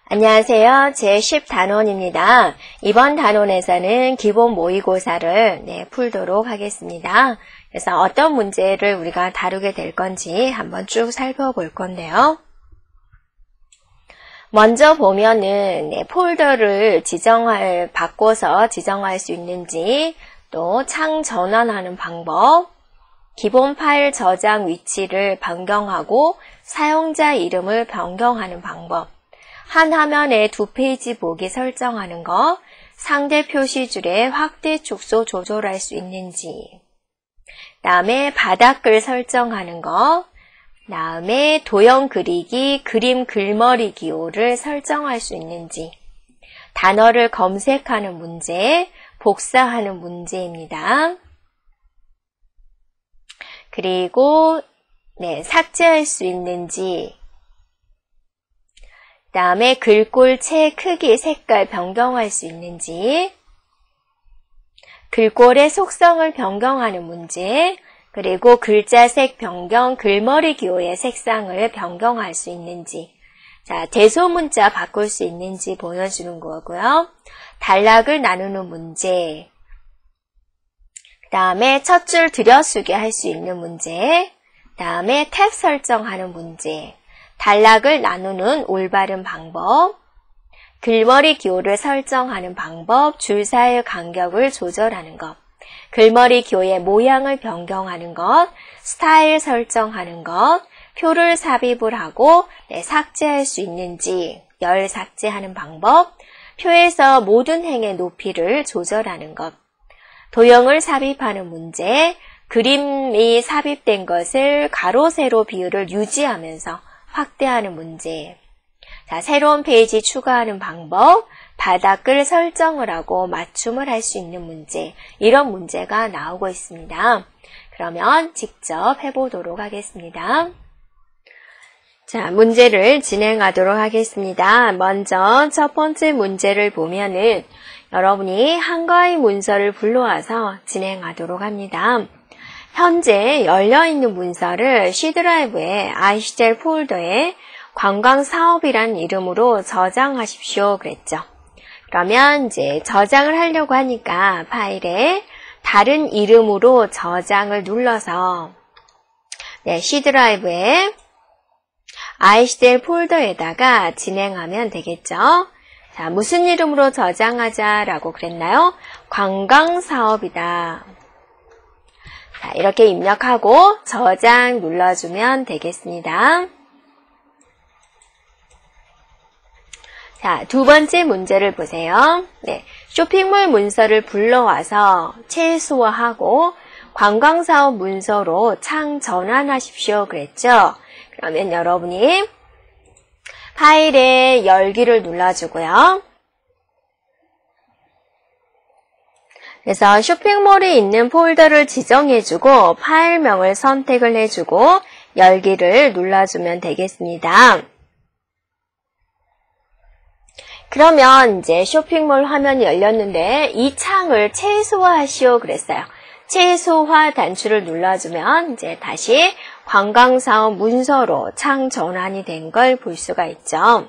안녕하세요. 제10 단원입니다. 이번 단원에서는 기본 모의고사를 풀도록 하겠습니다. 그래서 어떤 문제를 우리가 다루게 될 건지 한번 쭉 살펴볼 건데요. 먼저 보면은 폴더를 바꿔서 지정할 수 있는지, 또 창 전환하는 방법, 기본 파일 저장 위치를 변경하고 사용자 이름을 변경하는 방법, 한 화면에 2페이지 보기 설정하는 것, 상대 표시줄의 확대 축소 조절할 수 있는지, 다음에 바닥글 설정하는 것, 다음에 도형 그리기, 그림 글머리 기호를 설정할 수 있는지, 단어를 검색하는 문제, 복사하는 문제입니다. 그리고 삭제할 수 있는지, 다음에 글꼴체 크기, 색깔 변경할 수 있는지, 글꼴의 속성을 변경하는 문제, 그리고 글자색 변경, 글머리 기호의 색상을 변경할 수 있는지, 자, 대소문자 바꿀 수 있는지 보여주는 거고요. 단락을 나누는 문제, 그 다음에 첫 줄 들여쓰기 할 수 있는 문제, 그 다음에 탭 설정하는 문제, 단락을 나누는 올바른 방법, 글머리 기호를 설정하는 방법, 줄 사이의 간격을 조절하는 것, 글머리 기호의 모양을 변경하는 것, 스타일 설정하는 것, 표를 삽입을 하고 삭제할 수 있는지, 열 삭제하는 방법, 표에서 모든 행의 높이를 조절하는 것, 도형을 삽입하는 문제, 그림이 삽입된 것을 가로, 세로 비율을 유지하면서 확대하는 문제, 자, 새로운 페이지 추가하는 방법, 바닥글 설정을 하고 맞춤을 할 수 있는 문제, 이런 문제가 나오고 있습니다. 그러면 직접 해보도록 하겠습니다. 자, 문제를 진행하도록 하겠습니다. 먼저 첫 번째 문제를 보면은 여러분이 한가위 문서를 불러와서 진행하도록 합니다. 현재 열려있는 문서를 C드라이브의 iCDL 폴더에 관광사업이란 이름으로 저장하십시오 그랬죠. 그러면 이제 저장을 하려고 하니까 파일에 다른 이름으로 저장을 눌러서 C드라이브의 iCDL 폴더에다가 진행하면 되겠죠. 자, 무슨 이름으로 저장하자라고 그랬나요? 관광사업이다. 자, 이렇게 입력하고 저장 눌러주면 되겠습니다. 자, 두 번째 문제를 보세요. 쇼핑몰 문서를 불러와서 최소화하고 관광사업 문서로 창 전환하십시오 그랬죠. 그러면 여러분이 파일에 열기를 눌러주고요. 그래서 쇼핑몰에 있는 폴더를 지정해주고 파일명을 선택을 해주고 열기를 눌러주면 되겠습니다. 그러면 이제 쇼핑몰 화면이 열렸는데 이 창을 최소화하시오 그랬어요. 최소화 단추를 눌러주면 이제 다시 관광사업 문서로 창 전환이 된 걸 볼 수가 있죠.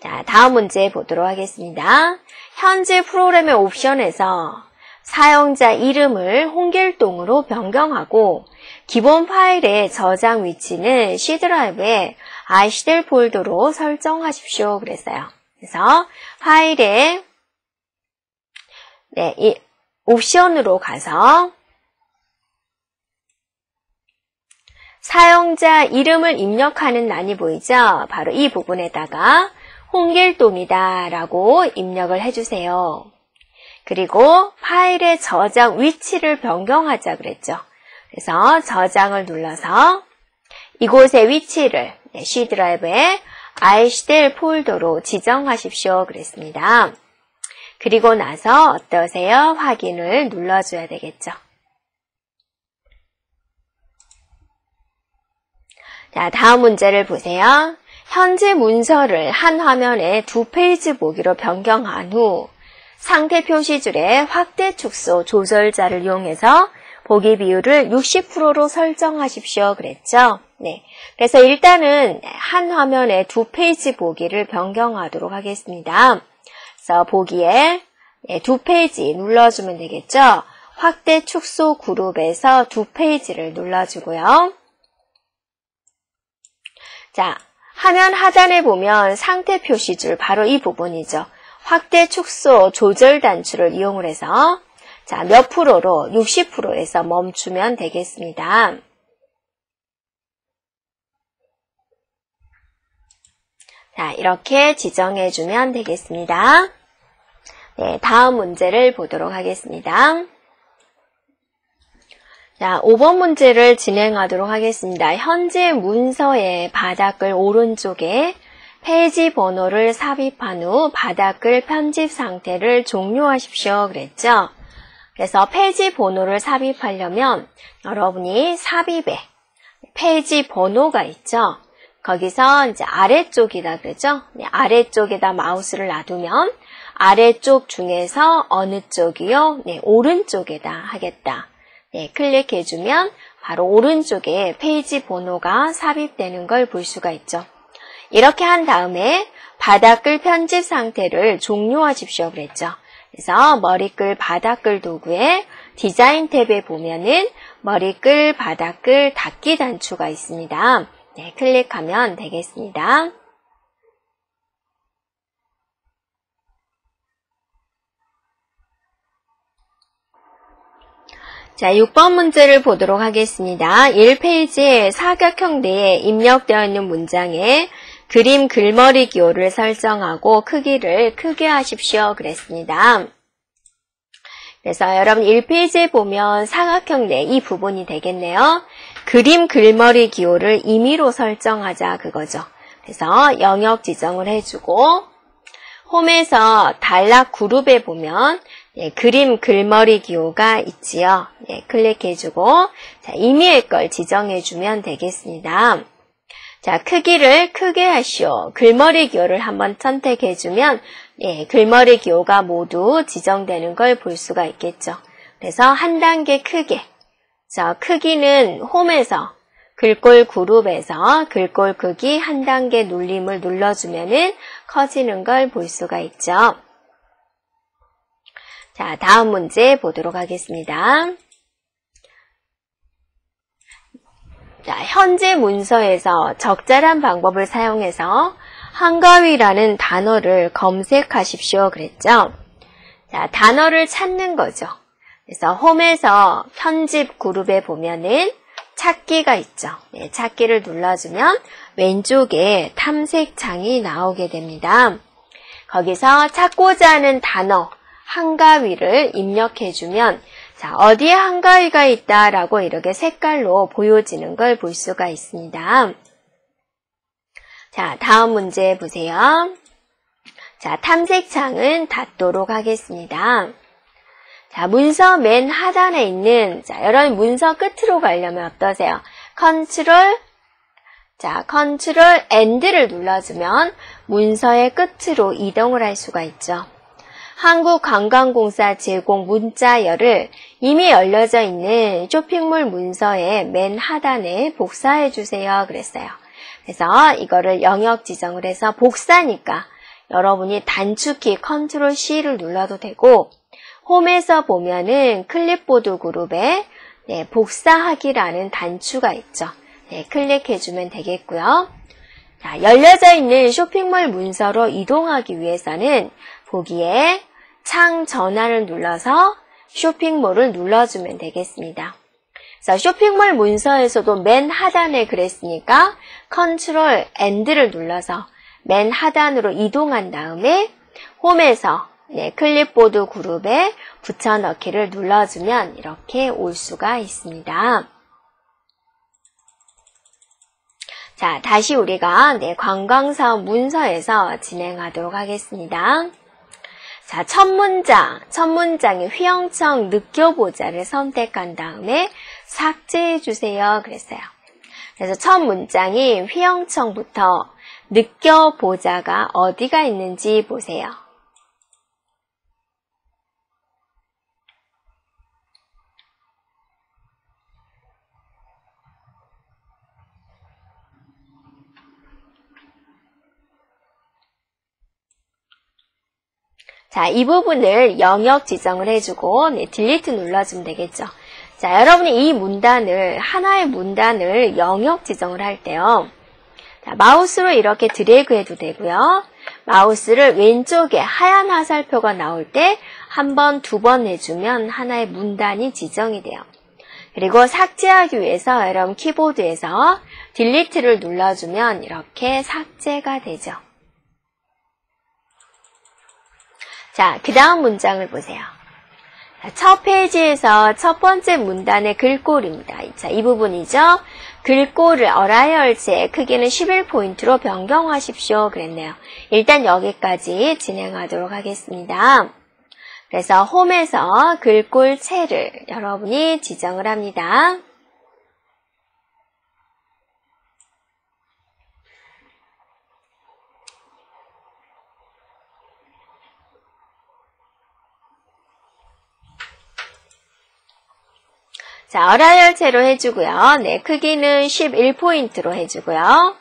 자, 다음 문제 보도록 하겠습니다. 현재 프로그램의 옵션에서 사용자 이름을 홍길동으로 변경하고 기본 파일의 저장 위치는 C드라이브의 iCDL 폴더로 설정하십시오 그랬어요. 그래서 파일에 이 옵션으로 가서 사용자 이름을 입력하는欄이 보이죠? 바로 이 부분에다가 홍길동이다 라고 입력을 해주세요. 그리고 파일의 저장 위치를 변경하자 그랬죠. 그래서 저장을 눌러서 이곳의 위치를 C드라이브의 iCDL 폴더로 지정하십시오 그랬습니다. 그리고 나서 어떠세요? 확인을 눌러줘야 되겠죠. 자, 다음 문제를 보세요. 현재 문서를 한 화면에 2페이지 보기로 변경한 후 상태 표시줄의 확대 축소 조절자를 이용해서 보기 비율을 60%로 설정하십시오 그랬죠. 네. 그래서 일단은 한 화면에 2페이지 보기를 변경하도록 하겠습니다. 그래서 보기에 2페이지 눌러주면 되겠죠? 확대 축소 그룹에서 2페이지를 눌러주고요. 자, 화면 하단에 보면 상태 표시줄 바로 이 부분이죠. 확대 축소 조절 단추를 이용을 해서 자, 몇 프로로 60%에서 멈추면 되겠습니다. 자, 이렇게 지정해주면 되겠습니다. 네, 다음 문제를 보도록 하겠습니다. 자, 5번 문제를 진행하도록 하겠습니다. 현재 문서의 바닥글 오른쪽에 페이지 번호를 삽입한 후 바닥글 편집 상태를 종료하십시오. 그랬죠? 그래서 페이지 번호를 삽입하려면 여러분이 삽입에 페이지 번호가 있죠? 거기서 이제 아래쪽이다 그러죠? 네, 아래쪽에다 마우스를 놔두면 아래쪽 중에서 어느 쪽이요? 네, 오른쪽에다 하겠다. 네, 클릭해주면 바로 오른쪽에 페이지 번호가 삽입되는 걸 볼 수가 있죠. 이렇게 한 다음에 바닥글 편집 상태를 종료하십시오 그랬죠. 그래서 머리글 바닥글 도구의 디자인 탭에 보면은 머리글 바닥글 닫기 단추가 있습니다. 네, 클릭하면 되겠습니다. 자, 6번 문제를 보도록 하겠습니다. 1페이지에 사각형 내에 입력되어 있는 문장에 그림 글머리 기호를 설정하고 크기를 크게 하십시오. 그랬습니다. 그래서 여러분 1페이지에 보면 사각형 내 이 부분이 되겠네요. 그림 글머리 기호를 임의로 설정하자 그거죠. 그래서 영역 지정을 해주고 홈에서 단락 그룹에 보면 그림 글머리 기호가 있지요. 클릭해주고 자, 임의의 걸 지정해주면 되겠습니다. 자, 크기를 크게 하시오. 글머리 기호를 한번 선택해주면 글머리 기호가 모두 지정되는 걸 볼 수가 있겠죠. 그래서 한 단계 크게 자, 크기는 홈에서 글꼴 그룹에서 글꼴 크기 한 단계 눌림을 눌러주면은 커지는 걸 볼 수가 있죠. 자, 다음 문제 보도록 하겠습니다. 자, 현재 문서에서 적절한 방법을 사용해서 한가위라는 단어를 검색하십시오. 그랬죠? 자, 단어를 찾는 거죠. 그래서 홈에서 편집 그룹에 보면은 찾기가 있죠. 네, 찾기를 눌러주면 왼쪽에 탐색창이 나오게 됩니다. 거기서 찾고자 하는 단어 한가위를 입력해주면 자, 어디에 한가위가 있다라고 이렇게 색깔로 보여지는 걸 볼 수가 있습니다. 자, 다음 문제 보세요. 자, 탐색창은 닫도록 하겠습니다. 자, 문서 맨 하단에 있는 자, 여러분 문서 끝으로 가려면 어떠세요? 컨트롤 End를 눌러주면 문서의 끝으로 이동을 할 수가 있죠. 한국관광공사 제공 문자열을 이미 열려져 있는 쇼핑몰 문서의 맨 하단에 복사해 주세요. 그랬어요. 그래서 이거를 영역 지정을 해서 복사니까 여러분이 단축키 컨트롤 C를 눌러도 되고 홈에서 보면은 클립보드 그룹에 복사하기라는 단추가 있죠. 클릭해주면 되겠고요. 자, 열려져 있는 쇼핑몰 문서로 이동하기 위해서는 보기에 창 전환을 눌러서 쇼핑몰을 눌러주면 되겠습니다. 그래서 쇼핑몰 문서에서도 맨 하단에 그랬으니까 컨트롤 End를 눌러서 맨 하단으로 이동한 다음에 홈에서 클립보드 그룹에 붙여넣기를 눌러주면 이렇게 올 수가 있습니다. 자, 다시 우리가 관광사업 문서에서 진행하도록 하겠습니다. 자, 첫 문장이 휘영청 느껴보자를 선택한 다음에 삭제해 주세요. 그랬어요. 그래서 첫 문장이 휘영청부터 느껴보자가 어디가 있는지 보세요. 자, 이 부분을 영역 지정을 해주고 네, 딜리트 눌러주면 되겠죠. 자, 여러분이 이 문단을 하나의 문단을 영역 지정을 할 때요. 자, 마우스로 이렇게 드래그 해도 되고요. 마우스를 왼쪽에 하얀 화살표가 나올 때 한 번, 두 번 해주면 하나의 문단이 지정이 돼요. 그리고 삭제하기 위해서 여러분 키보드에서 딜리트를 눌러주면 이렇게 삭제가 되죠. 자, 그 다음 문장을 보세요. 첫 페이지에서 첫 번째 문단의 글꼴입니다. 자, 이 부분이죠. 글꼴을 어라이얼체 크기는 11포인트로 변경하십시오. 그랬네요. 일단 여기까지 진행하도록 하겠습니다. 그래서 홈에서 글꼴체를 여러분이 지정을 합니다. 자, 어라이얼체로 해주고요. 네, 크기는 11포인트로 해주고요.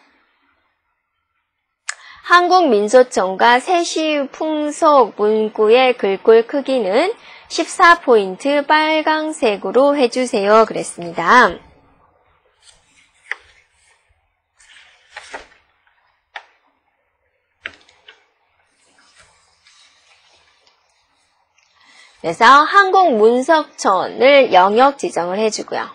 한국민소청과 세시풍속 문구의 글꼴 크기는 14포인트 빨강색으로 해주세요. 그랬습니다. 그래서 한국문석촌을 영역 지정을 해주고요.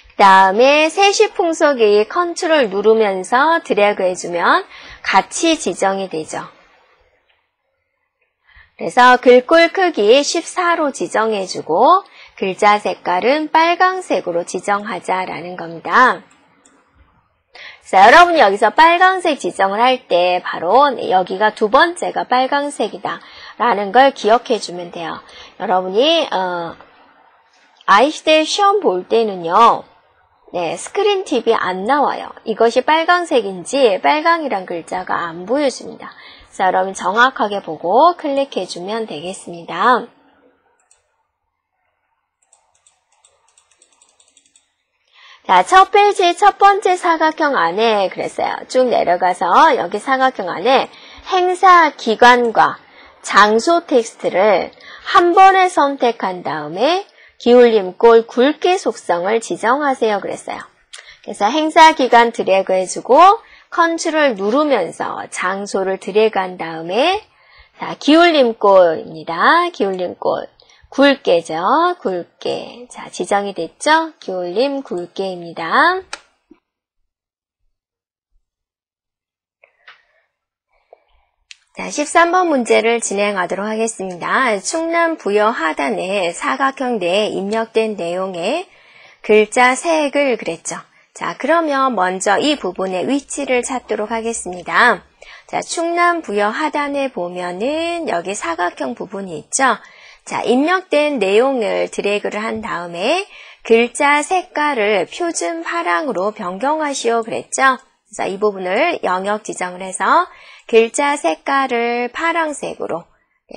그 다음에 세시풍속의 컨트롤 누르면서 드래그 해주면 같이 지정이 되죠. 그래서 글꼴 크기 14로 지정해주고 글자 색깔은 빨강색으로 지정하자라는 겁니다. 자, 여러분이 여기서 빨강색 지정을 할 때 바로 여기가 두 번째가 빨강색이다 라는 걸 기억해 주면 돼요. 여러분이 아이시대 시험 볼 때는요. 네, 스크린 팁이 안 나와요. 이것이 빨강색인지 빨강이란 글자가 안 보여집니다. 자, 여러분 정확하게 보고 클릭해 주면 되겠습니다. 자, 첫 페이지 첫 번째 사각형 안에 그랬어요. 쭉 내려가서 여기 사각형 안에 행사 기간과 장소 텍스트를 한 번에 선택한 다음에 기울림꼴 굵기 속성을 지정하세요. 그랬어요. 그래서 행사 기간 드래그 해주고 컨트롤 누르면서 장소를 드래그한 다음에 자, 기울림꼴입니다. 기울림꼴. 굵게죠. 굵게. 자, 지정이 됐죠? 기울림 굵게입니다. 자, 13번 문제를 진행하도록 하겠습니다. 충남 부여 하단에 사각형 내에 입력된 내용의 글자 색을 그랬죠. 자, 그러면 먼저 이 부분의 위치를 찾도록 하겠습니다. 자, 충남 부여 하단에 보면은 여기 사각형 부분이 있죠. 자, 입력된 내용을 드래그를 한 다음에 글자 색깔을 표준 파랑으로 변경하시오 그랬죠. 그래서 이 부분을 영역 지정을 해서 글자 색깔을 파랑색으로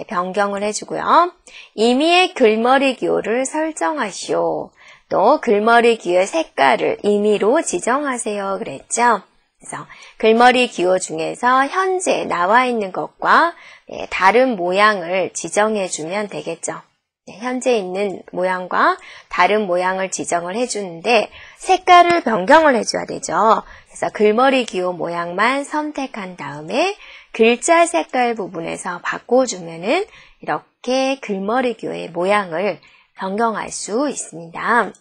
변경을 해주고요. 임의의 글머리 기호를 설정하시오. 또 글머리 기호의 색깔을 임의로 지정하세요 그랬죠. 그래서 글머리 기호 중에서 현재 나와 있는 것과 다른 모양을 지정해주면 되겠죠. 현재 있는 모양과 다른 모양을 지정을 해주는데 색깔을 변경을 해줘야 되죠. 그래서 글머리 기호 모양만 선택한 다음에 글자 색깔 부분에서 바꿔주면은 이렇게 글머리 기호의 모양을 변경할 수 있습니다.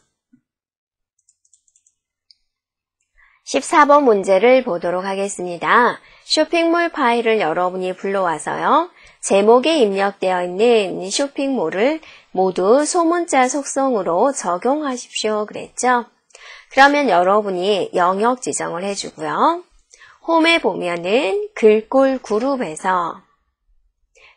14번 문제를 보도록 하겠습니다. 쇼핑몰 파일을 여러분이 불러와서요. 제목에 입력되어 있는 쇼핑몰을 모두 소문자 속성으로 적용하십시오. 그랬죠? 그러면 여러분이 영역 지정을 해주고요. 홈에 보면은 글꼴 그룹에서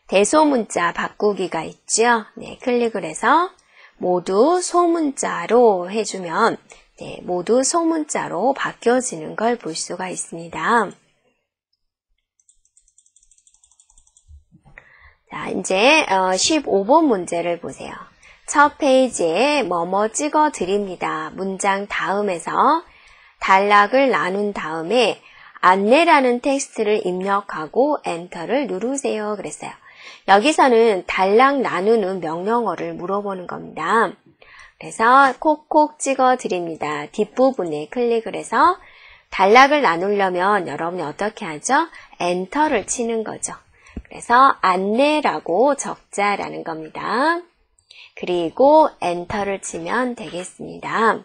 대소문자 바꾸기가 있죠. 네, 클릭을 해서 모두 소문자로 해주면 네, 모두 소문자로 바뀌어지는 걸 볼 수가 있습니다. 자, 이제 15번 문제를 보세요. 첫 페이지에 뭐뭐 찍어 드립니다. 문장 다음에서 단락을 나눈 다음에 안내라는 텍스트를 입력하고 엔터를 누르세요. 그랬어요. 여기서는 단락 나누는 명령어를 물어보는 겁니다. 그래서 콕콕 찍어 드립니다. 뒷부분에 클릭을 해서 단락을 나누려면 여러분이 어떻게 하죠? 엔터를 치는 거죠. 그래서 안내라고 적자라는 겁니다. 그리고 엔터를 치면 되겠습니다.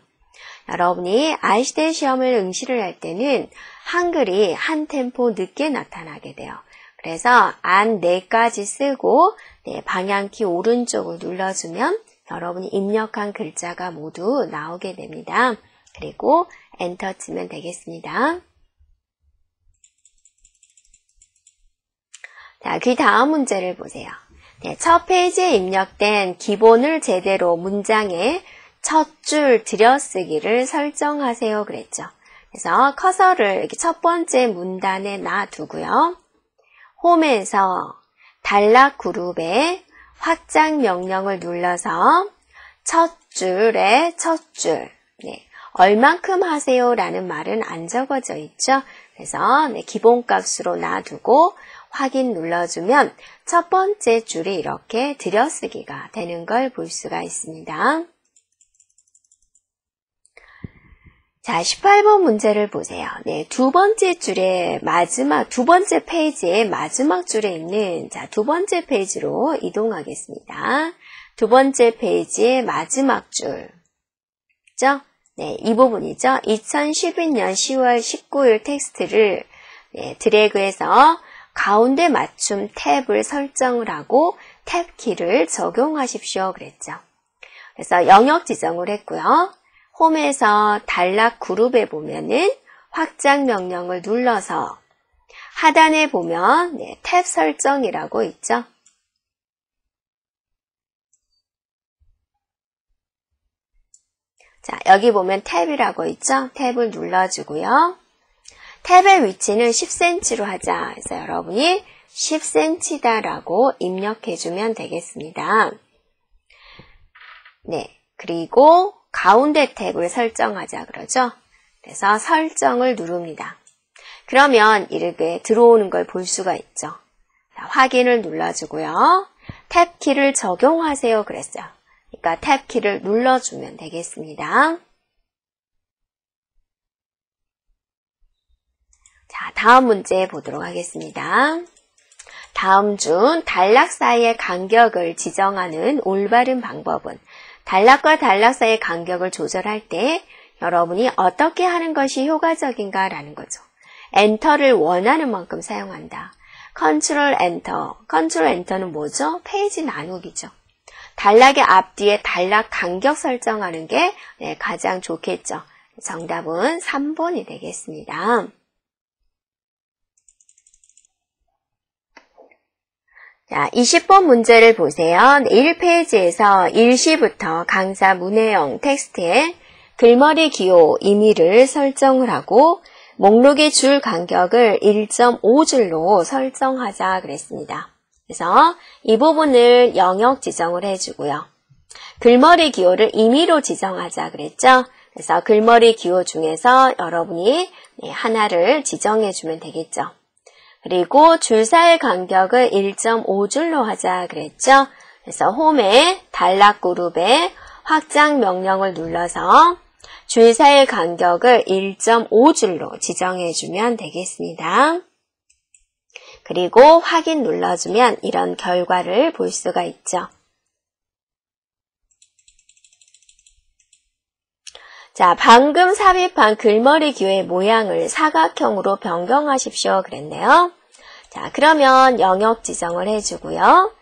여러분이 ICD 시험을 응시를 할 때는 한글이 한 템포 늦게 나타나게 돼요. 그래서 안 4까지 쓰고 방향키 오른쪽을 눌러주면 여러분이 입력한 글자가 모두 나오게 됩니다. 그리고 엔터 치면 되겠습니다. 자, 그 다음 문제를 보세요. 첫 페이지에 입력된 기본을 제대로 문장에 첫 줄 들여쓰기를 설정하세요. 그랬죠. 그래서 커서를 이렇게 첫 번째 문단에 놔두고요. 홈에서 단락 그룹에 확장 명령을 눌러서 첫 줄에 첫 줄, 얼만큼 하세요 라는 말은 안 적어져 있죠. 그래서 기본값으로 놔두고 확인 눌러주면 첫 번째 줄이 이렇게 들여쓰기가 되는 걸 볼 수가 있습니다. 자, 18번 문제를 보세요. 두 번째 줄의 두 번째 페이지의 마지막 줄에 있는, 두 번째 페이지로 이동하겠습니다. 두 번째 페이지의 마지막 줄. 그죠? 이 부분이죠. 2012년 10월 19일 텍스트를 드래그해서 가운데 맞춤 탭을 설정을 하고 탭 키를 적용하십시오. 그랬죠. 그래서 영역 지정을 했고요. 홈에서 단락 그룹에 보면은 확장 명령을 눌러서 하단에 보면 탭 설정이라고 있죠. 자, 여기 보면 탭이라고 있죠. 탭을 눌러주고요. 탭의 위치는 10cm로 하자. 그래서 여러분이 10cm다라고 입력해주면 되겠습니다. 그리고 가운데 탭을 설정하자 그러죠. 그래서 설정을 누릅니다. 그러면 이렇게 들어오는 걸 볼 수가 있죠. 자, 확인을 눌러주고요. 탭 키를 적용하세요 그랬어요. 그러니까 탭 키를 눌러주면 되겠습니다. 자, 다음 문제 보도록 하겠습니다. 다음 중 단락 사이의 간격을 지정하는 올바른 방법은 단락과 단락 사이의 간격을 조절할 때 여러분이 어떻게 하는 것이 효과적인가 라는 거죠. 엔터를 원하는 만큼 사용한다. 컨트롤 엔터. 컨트롤 엔터는 뭐죠? 페이지 나누기죠. 단락의 앞뒤에 단락 간격 설정하는 게 가장 좋겠죠. 정답은 3번이 되겠습니다. 자, 20번 문제를 보세요. 1페이지에서 일시부터 강사 문해영 텍스트에 글머리 기호 임의를 설정을 하고 목록의 줄 간격을 1.5줄로 설정하자 그랬습니다. 그래서 이 부분을 영역 지정을 해주고요. 글머리 기호를 임의로 지정하자 그랬죠. 그래서 글머리 기호 중에서 여러분이 하나를 지정해주면 되겠죠. 그리고 줄 사이 간격을 1.5줄로 하자 그랬죠. 그래서 홈에 단락 그룹에 확장 명령을 눌러서 줄 사이 간격을 1.5줄로 지정해주면 되겠습니다. 그리고 확인 눌러주면 이런 결과를 볼 수가 있죠. 자, 방금 삽입한 글머리 기호의 모양을 사각형으로 변경하십시오 그랬네요. 자, 그러면 영역 지정을 해주고요.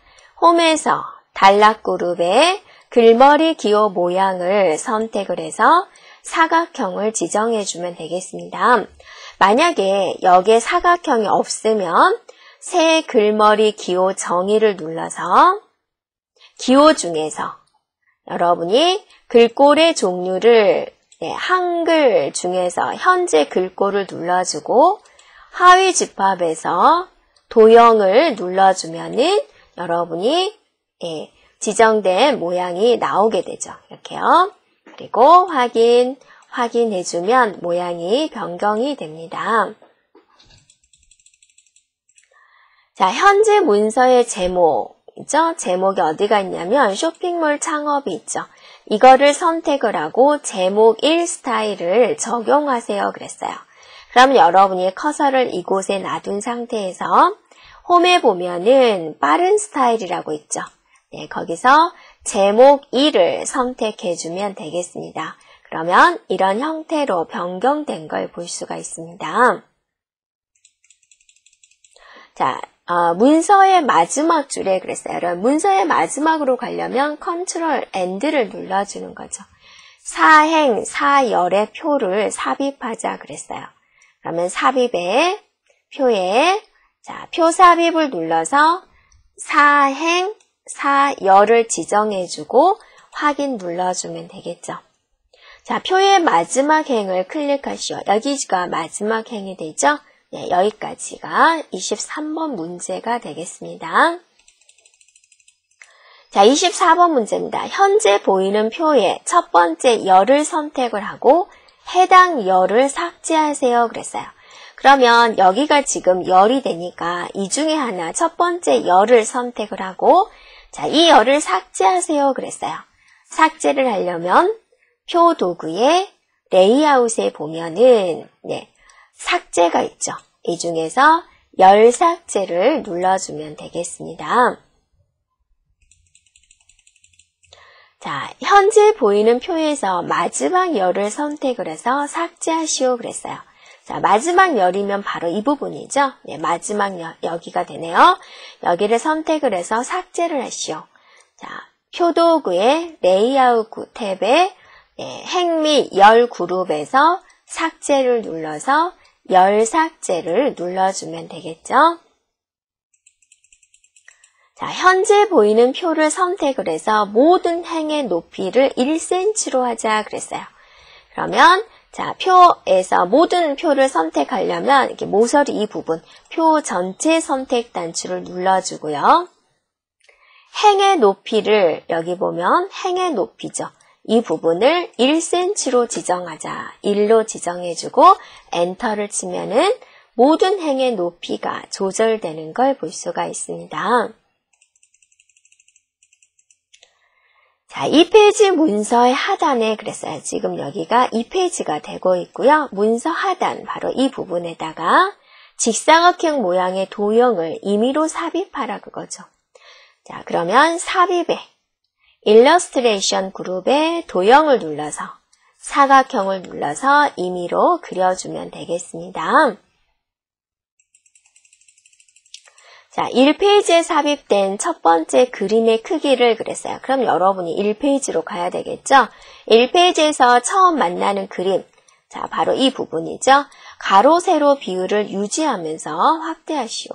홈에서 단락 그룹에 글머리 기호 모양을 선택을 해서 사각형을 지정해주면 되겠습니다. 만약에 여기에 사각형이 없으면 새 글머리 기호 정의를 눌러서 기호 중에서 여러분이 글꼴의 종류를 한글 중에서 현재 글꼴을 눌러주고 하위 집합에서 도형을 눌러주면은 여러분이 지정된 모양이 나오게 되죠. 이렇게요. 그리고 확인해주면 모양이 변경이 됩니다. 자, 현재 문서의 제목이죠. 제목이 어디가 있냐면 쇼핑몰 창업이 있죠. 이거를 선택을 하고 제목 1 스타일을 적용하세요 그랬어요. 그럼 여러분이 커서를 이곳에 놔둔 상태에서 홈에 보면은 빠른 스타일이라고 있죠. 네, 거기서 제목 1을 선택해주면 되겠습니다. 그러면 이런 형태로 변경된 걸 볼 수가 있습니다. 자, 문서의 마지막 줄에 그랬어요. 여러분, 문서의 마지막으로 가려면 컨트롤 N를 눌러주는 거죠. 사행, 사열의 표를 삽입하자 그랬어요. 그러면 삽입의 표에 자, 표 삽입을 눌러서 사행, 사열을 지정해주고 확인 눌러주면 되겠죠. 자, 표의 마지막 행을 클릭하시오. 여기가 마지막 행이 되죠? 네, 여기까지가 23번 문제가 되겠습니다. 자, 24번 문제입니다. 현재 보이는 표에 첫 번째 열을 선택을 하고 해당 열을 삭제하세요 그랬어요. 그러면 여기가 지금 열이 되니까 이 중에 하나 첫 번째 열을 선택을 하고 자, 이 열을 삭제하세요 그랬어요. 삭제를 하려면 표 도구의 레이아웃에 보면은 네, 삭제가 있죠. 이 중에서 열 삭제를 눌러주면 되겠습니다. 자, 현재 보이는 표에서 마지막 열을 선택을 해서 삭제하시오 그랬어요. 자, 마지막 열이면 바로 이 부분이죠. 네, 마지막 열, 여기가 되네요. 여기를 선택을 해서 삭제를 하시오. 자, 표도구의 레이아웃 탭에 네, 행 및 열 그룹에서 삭제를 눌러서 열 삭제를 눌러주면 되겠죠. 자, 현재 보이는 표를 선택을 해서 모든 행의 높이를 1cm로 하자 그랬어요. 그러면 자, 표에서 모든 표를 선택하려면 이렇게 모서리 이 부분, 표 전체 선택 단추를 눌러주고요. 행의 높이를 여기 보면 행의 높이죠. 이 부분을 1cm로 지정하자. 1로 지정해주고 엔터를 치면은 모든 행의 높이가 조절되는 걸 볼 수가 있습니다. 자, 이 페이지 문서의 하단에 그랬어요. 지금 여기가 이 페이지가 되고 있고요. 문서 하단, 바로 이 부분에다가 직사각형 모양의 도형을 임의로 삽입하라 그거죠. 자, 그러면 삽입에 일러스트레이션 그룹에 도형을 눌러서 사각형을 눌러서 임의로 그려주면 되겠습니다. 자, 1페이지에 삽입된 첫 번째 그림의 크기를 그랬어요. 그럼 여러분이 1페이지로 가야 되겠죠? 1페이지에서 처음 만나는 그림, 자, 바로 이 부분이죠. 가로, 세로 비율을 유지하면서 확대하시오.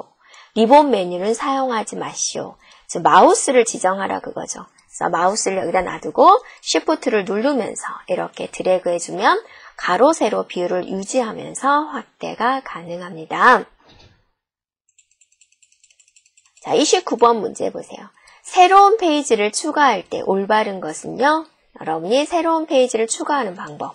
리본 메뉴는 사용하지 마시오. 즉, 마우스를 지정하라 그거죠. 그래서 마우스를 여기다 놔두고 Shift를 누르면서 이렇게 드래그 해주면 가로, 세로 비율을 유지하면서 확대가 가능합니다. 자, 29번 문제 보세요. 새로운 페이지를 추가할 때 올바른 것은요. 여러분이 새로운 페이지를 추가하는 방법.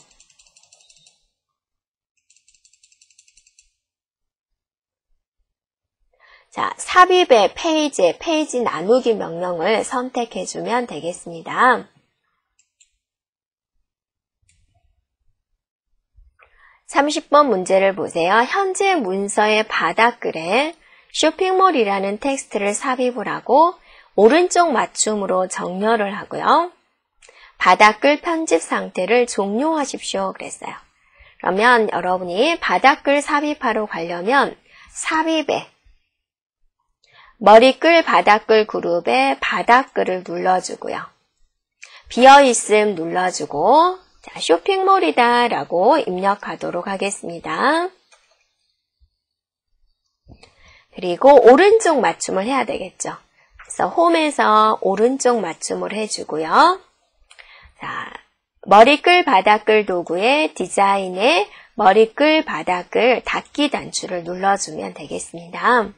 자, 삽입의 페이지 나누기 명령을 선택해주면 되겠습니다. 30번 문제를 보세요. 현재 문서의 바닥글에 쇼핑몰이라는 텍스트를 삽입을 하고 오른쪽 맞춤으로 정렬을 하고요. 바닥글 편집 상태를 종료하십시오 그랬어요. 그러면 여러분이 바닥글 삽입하러 가려면 삽입에 머리글 바닥글 그룹에 바닥글을 눌러주고요. 비어있음 눌러주고 자, 쇼핑몰이다 라고 입력하도록 하겠습니다. 그리고 오른쪽 맞춤을 해야 되겠죠. 그래서 홈에서 오른쪽 맞춤을 해주고요. 자, 머리글 바닥글 도구의 디자인에 머리글 바닥글 닫기 단추를 눌러주면 되겠습니다.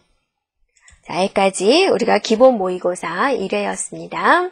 자, 여기까지 우리가 기본 모의고사 1회였습니다.